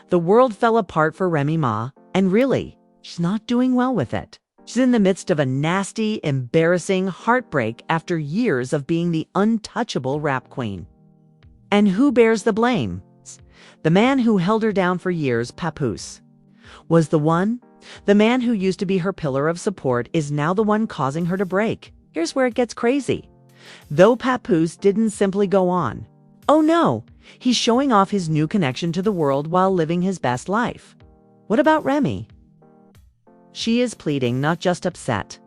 The world fell apart for Remy Ma, and really, she's not doing well with it. She's in the midst of a nasty, embarrassing heartbreak after years of being the untouchable rap queen. And who bears the blame? The man who held her down for years, Papoose, was the one. The man who used to be her pillar of support is now the one causing her to break. Here's where it gets crazy. Though Papoose didn't simply go on. Oh no, he's showing off his new connection to the world while living his best life. What about Remy? She is pleading, not just upset.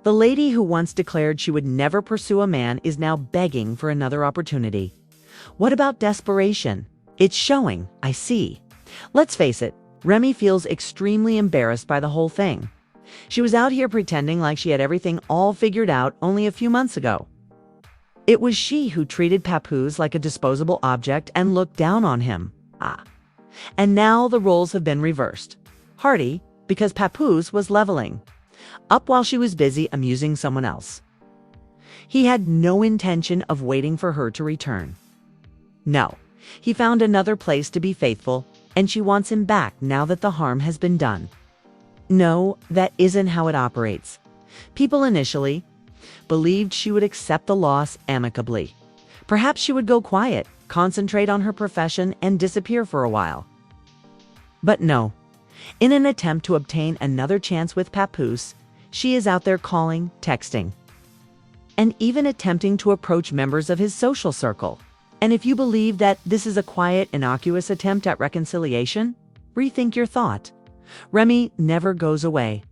The lady who once declared she would never pursue a man is now begging for another opportunity. What about desperation? It's showing, I see. Let's face it, Remy feels extremely embarrassed by the whole thing. She was out here pretending like she had everything all figured out only a few months ago. It was she who treated Papoose like a disposable object and looked down on him. And now the roles have been reversed. Hardy, because Papoose was leveling up while she was busy amusing someone else. He had no intention of waiting for her to return. No, he found another place to be faithful, and she wants him back now that the harm has been done. No, that isn't how it operates. People initially believed she would accept the loss amicably. Perhaps she would go quiet, concentrate on her profession, and disappear for a while. But no. In an attempt to obtain another chance with Papoose, she is out there calling, texting, and even attempting to approach members of his social circle. And if you believe that this is a quiet, innocuous attempt at reconciliation, rethink your thought. Remy never goes away.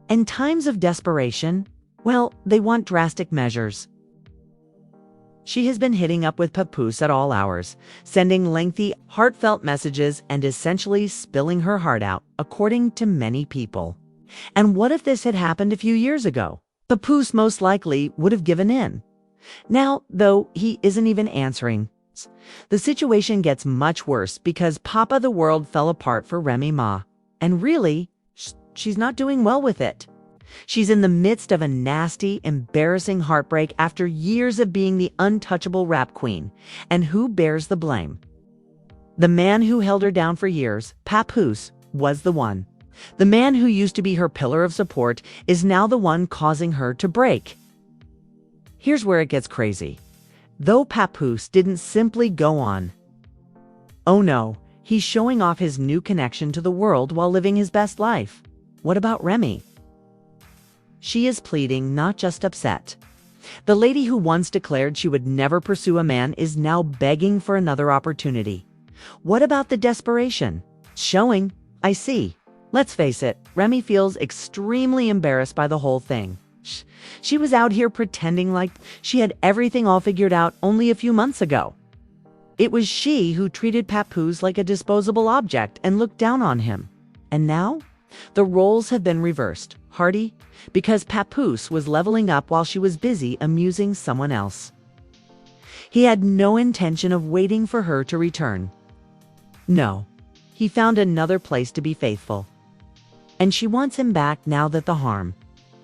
In times of desperation, well, they want drastic measures. She has been hitting up with Papoose at all hours, sending lengthy, heartfelt messages and essentially spilling her heart out, according to many people. And what if this had happened a few years ago? Papoose most likely would have given in. Now, though, he isn't even answering. The situation gets much worse because Papa the world fell apart for Remy Ma. And really, she's not doing well with it. She's in the midst of a nasty, embarrassing heartbreak after years of being the untouchable rap queen. And who bears the blame? The man who held her down for years, Papoose, was the one. The man who used to be her pillar of support is now the one causing her to break. Here's where it gets crazy. Though Papoose didn't simply go on. Oh no, he's showing off his new connection to the world while living his best life. What about Remy? She is pleading, not just upset. The lady who once declared she would never pursue a man is now begging for another opportunity. What about the desperation? Showing, I see. Let's face it, Remy feels extremely embarrassed by the whole thing. She was out here pretending like she had everything all figured out only a few months ago. It was she who treated Papoose like a disposable object and looked down on him. And now, the roles have been reversed. Hardy, because Papoose was leveling up while she was busy amusing someone else. He had no intention of waiting for her to return. No, he found another place to be faithful. And she wants him back now that the harm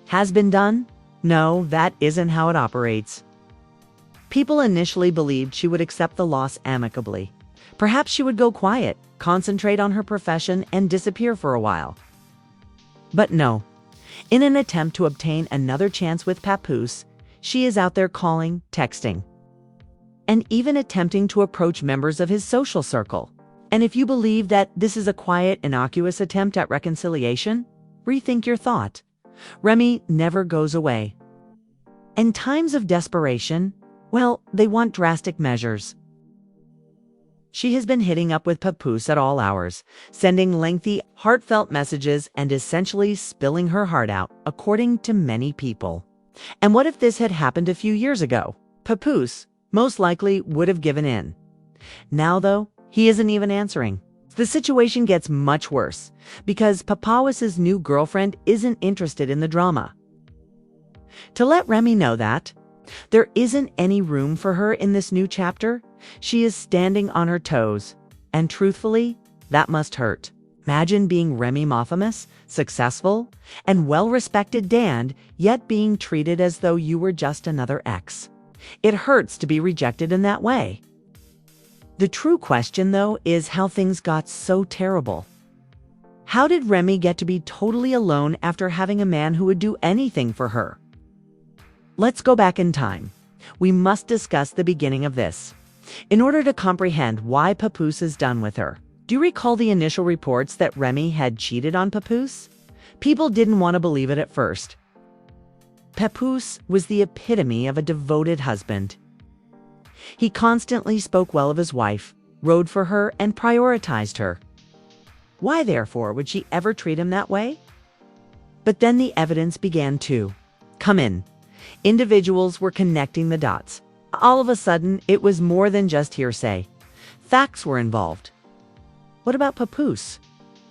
has been done? No, that isn't how it operates. People initially believed she would accept the loss amicably. Perhaps she would go quiet, concentrate on her profession, and disappear for a while. But no. In an attempt to obtain another chance with Papoose, she is out there calling, texting, and even attempting to approach members of his social circle. And if you believe that this is a quiet, innocuous attempt at reconciliation, rethink your thought. Remy never goes away. In times of desperation, well, they want drastic measures. She has been hitting up with Papoose at all hours, sending lengthy, heartfelt messages and essentially spilling her heart out, according to many people. And what if this had happened a few years ago? Papoose most likely would have given in. Now, though, he isn't even answering. The situation gets much worse because Papoose's new girlfriend isn't interested in the drama. To let Remy know that there isn't any room for her in this new chapter, she is standing on her toes. And truthfully, that must hurt. Imagine being Remy Mafamous, successful, and well-respected Dan, yet being treated as though you were just another ex. It hurts to be rejected in that way. The true question, though, is how things got so terrible. How did Remy get to be totally alone after having a man who would do anything for her? Let's go back in time. We must discuss the beginning of this. In order to comprehend why Papoose is done with her, do you recall the initial reports that Remy had cheated on Papoose? People didn't want to believe it at first. Papoose was the epitome of a devoted husband. He constantly spoke well of his wife, rode for her, and prioritized her. Why, therefore, would she ever treat him that way? But then the evidence began to come in. Individuals were connecting the dots. All of a sudden, it was more than just hearsay. Facts were involved. What about Papoose?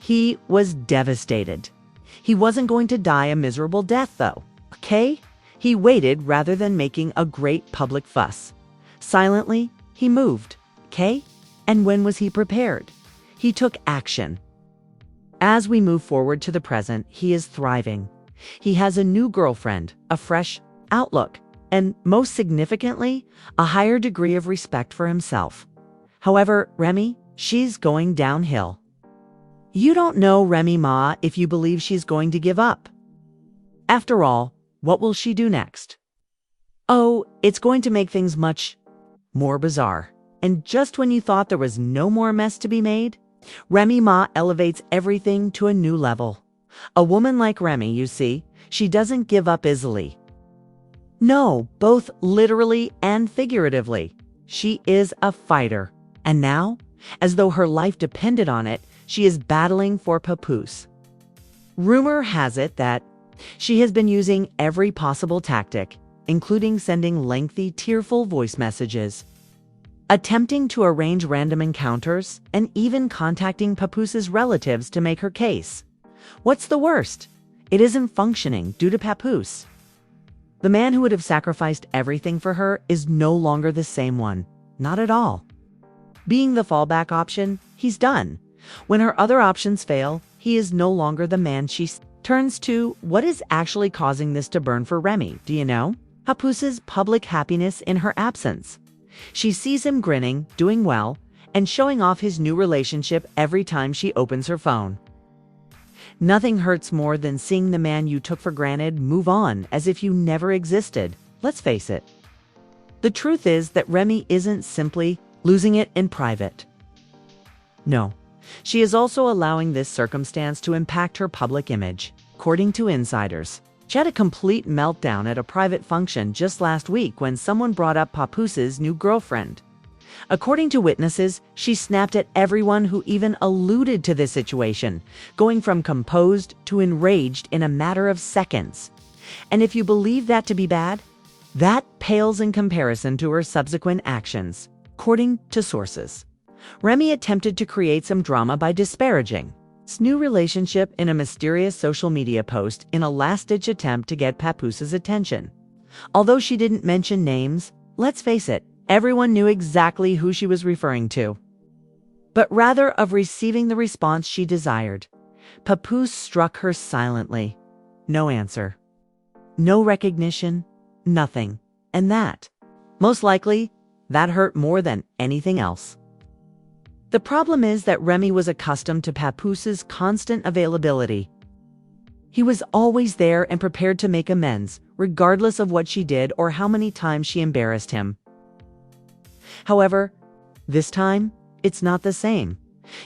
He was devastated. He wasn't going to die a miserable death, though. Okay? He waited rather than making a great public fuss. Silently, he moved. Okay? And when was he prepared? He took action. As we move forward to the present, he is thriving. He has a new girlfriend, a fresh outlook, and most significantly, a higher degree of respect for himself. However, Remy, she's going downhill. You don't know Remy Ma if you believe she's going to give up. After all, what will she do next? Oh, it's going to make things much more bizarre. And just when you thought there was no more mess to be made, Remy Ma elevates everything to a new level. A woman like Remy, you see, she doesn't give up easily. No, both literally and figuratively. She is a fighter. And now, as though her life depended on it, she is battling for Papoose. Rumor has it that she has been using every possible tactic, including sending lengthy, tearful voice messages, attempting to arrange random encounters, and even contacting Papoose's relatives to make her case. What's the worst? It isn't functioning due to Papoose. The man who would have sacrificed everything for her is no longer the same one. Not at all. Being the fallback option, he's done. When her other options fail, he is no longer the man she turns to. What is actually causing this to burn for Remy, do you know? Papoose's public happiness in her absence. She sees him grinning, doing well, and showing off his new relationship every time she opens her phone. Nothing hurts more than seeing the man you took for granted move on as if you never existed. Let's face it. The truth is that Remy isn't simply losing it in private. No, she is also allowing this circumstance to impact her public image. According to insiders, she had a complete meltdown at a private function just last week when someone brought up Papoose's new girlfriend. According to witnesses, she snapped at everyone who even alluded to this situation, going from composed to enraged in a matter of seconds. And if you believe that to be bad, that pales in comparison to her subsequent actions. According to sources, Remy attempted to create some drama by disparaging his new relationship in a mysterious social media post in a last-ditch attempt to get Papoose's attention. Although she didn't mention names, let's face it, everyone knew exactly who she was referring to. But rather of receiving the response she desired, Papoose struck her silently. No answer. No recognition. Nothing. And that, most likely, that hurt more than anything else. The problem is that Remy was accustomed to Papoose's constant availability. He was always there and prepared to make amends, regardless of what she did or how many times she embarrassed him. However, this time, it's not the same.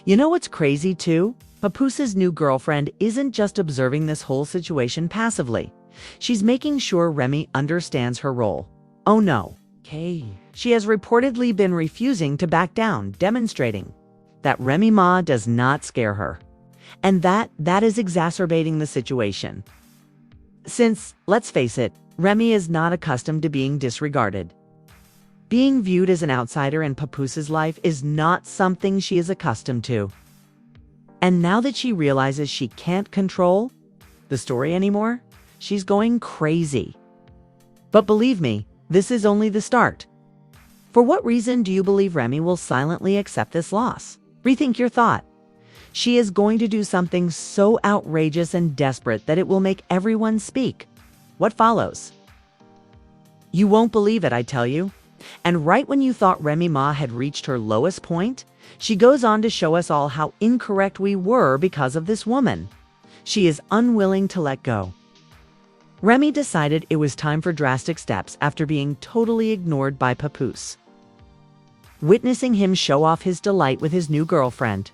You know what's crazy too? Papoose's new girlfriend isn't just observing this whole situation passively. She's making sure Remy understands her role. Oh no. Okay. She has reportedly been refusing to back down, demonstrating that Remy Ma does not scare her. And that is exacerbating the situation. Since, let's face it, Remy is not accustomed to being disregarded. Being viewed as an outsider in Papoose's life is not something she is accustomed to. And now that she realizes she can't control the story anymore, she's going crazy. But believe me, this is only the start. For what reason do you believe Remy will silently accept this loss? Rethink your thought. She is going to do something so outrageous and desperate that it will make everyone speak. What follows? You won't believe it, I tell you. And right when you thought Remy Ma had reached her lowest point, she goes on to show us all how incorrect we were because of this woman. She is unwilling to let go. Remy decided it was time for drastic steps after being totally ignored by Papoose. Witnessing him show off his delight with his new girlfriend,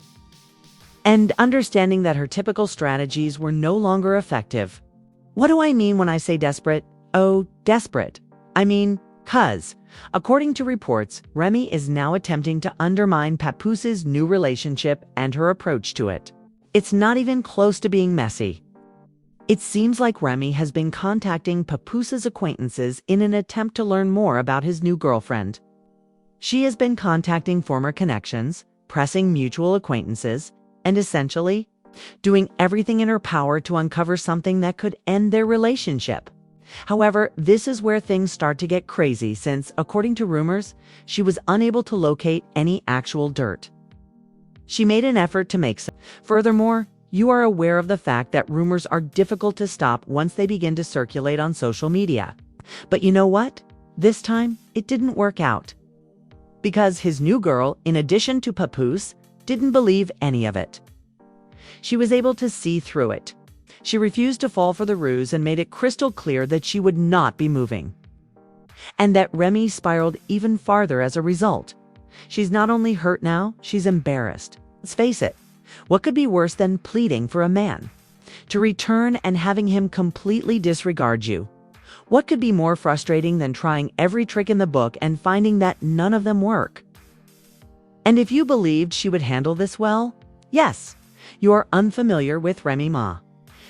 and understanding that her typical strategies were no longer effective. What do I mean when I say desperate? Oh, desperate. I mean, 'cause, according to reports, Remy is now attempting to undermine Papoose's new relationship and her approach to it. It's not even close to being messy. It seems like Remy has been contacting Papoose's acquaintances in an attempt to learn more about his new girlfriend. She has been contacting former connections, pressing mutual acquaintances, and essentially doing everything in her power to uncover something that could end their relationship. However, this is where things start to get crazy since, according to rumors, she was unable to locate any actual dirt. She made an effort to make some. Furthermore, you are aware of the fact that rumors are difficult to stop once they begin to circulate on social media. But you know what? This time, it didn't work out. Because his new girl, in addition to Papoose, didn't believe any of it. She was able to see through it. She refused to fall for the ruse and made it crystal clear that she would not be moving. And that Remy spiraled even farther as a result. She's not only hurt now, she's embarrassed. Let's face it, what could be worse than pleading for a man to return and having him completely disregard you? What could be more frustrating than trying every trick in the book and finding that none of them work? And if you believed she would handle this well, yes, you are unfamiliar with Remy Ma.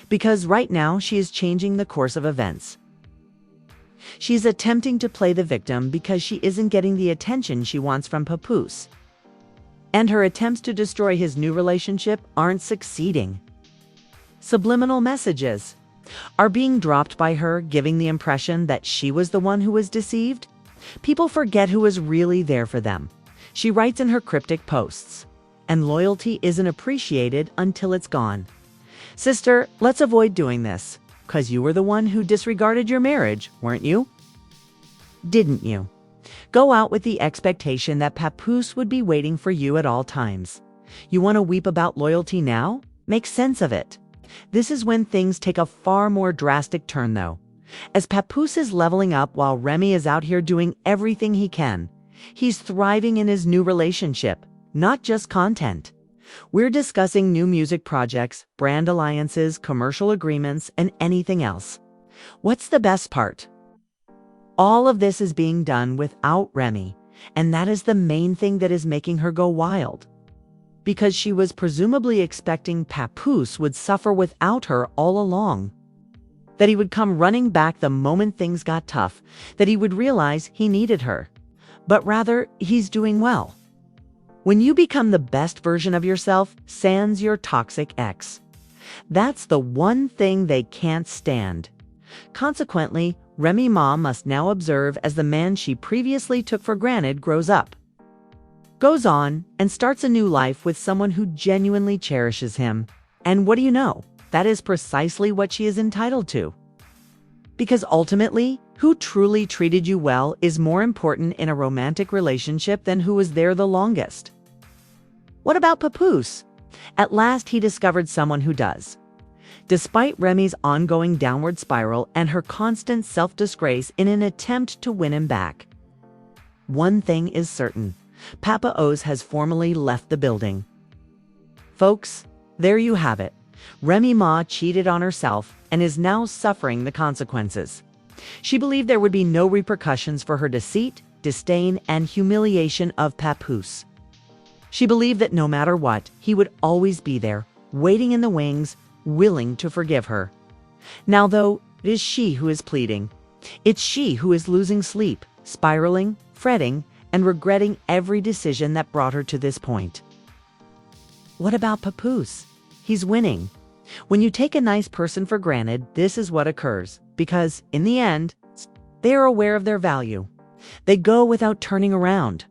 Because right now she is changing the course of events. She's attempting to play the victim because she isn't getting the attention she wants from Papoose. And her attempts to destroy his new relationship aren't succeeding. Subliminal messages are being dropped by her, giving the impression that she was the one who was deceived. People forget who was really there for them. She writes in her cryptic posts, and loyalty isn't appreciated until it's gone. Sister, let's avoid doing this, 'cause you were the one who disregarded your marriage, weren't you? Didn't you? Go out with the expectation that Papoose would be waiting for you at all times. You want to weep about loyalty now? Make sense of it. This is when things take a far more drastic turn, though. As Papoose is leveling up while Remy is out here doing everything he can, he's thriving in his new relationship, not just content. We're discussing new music projects, brand alliances, commercial agreements, and anything else. What's the best part? All of this is being done without Remy, and that is the main thing that is making her go wild. Because she was presumably expecting Papoose would suffer without her all along. That he would come running back the moment things got tough, that he would realize he needed her. But rather, he's doing well. When you become the best version of yourself, sans your toxic ex. That's the one thing they can't stand. Consequently, Remy Ma must now observe as the man she previously took for granted grows up, goes on, and starts a new life with someone who genuinely cherishes him. And what do you know? That is precisely what she is entitled to. Because ultimately, who truly treated you well is more important in a romantic relationship than who was there the longest. What about Papoose? At last he discovered someone who does. Despite Remy's ongoing downward spiral and her constant self-disgrace in an attempt to win him back. One thing is certain, Papoose has formally left the building. Folks, there you have it. Remy Ma cheated on herself and is now suffering the consequences. She believed there would be no repercussions for her deceit, disdain, and humiliation of Papoose. She believed that no matter what, he would always be there, waiting in the wings, willing to forgive her. Now, though, it is she who is pleading. It's she who is losing sleep, spiraling, fretting, and regretting every decision that brought her to this point. What about Papoose? He's winning. When you take a nice person for granted, this is what occurs, because, in the end, they are aware of their value. They go without turning around.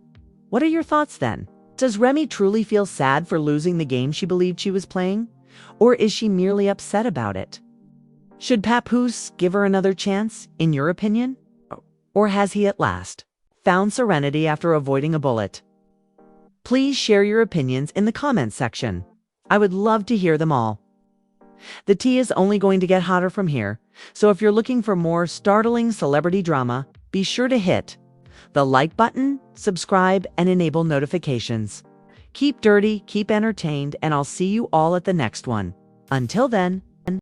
What are your thoughts then? Does Remy truly feel sad for losing the game she believed she was playing? Or is she merely upset about it? Should Papoose give her another chance, in your opinion? Or has he at last found serenity after avoiding a bullet? Please share your opinions in the comments section. I would love to hear them all. The tea is only going to get hotter from here, so if you're looking for more startling celebrity drama, be sure to hit the like button, subscribe, and enable notifications. Keep dirty, keep entertained, and I'll see you all at the next one. Until then,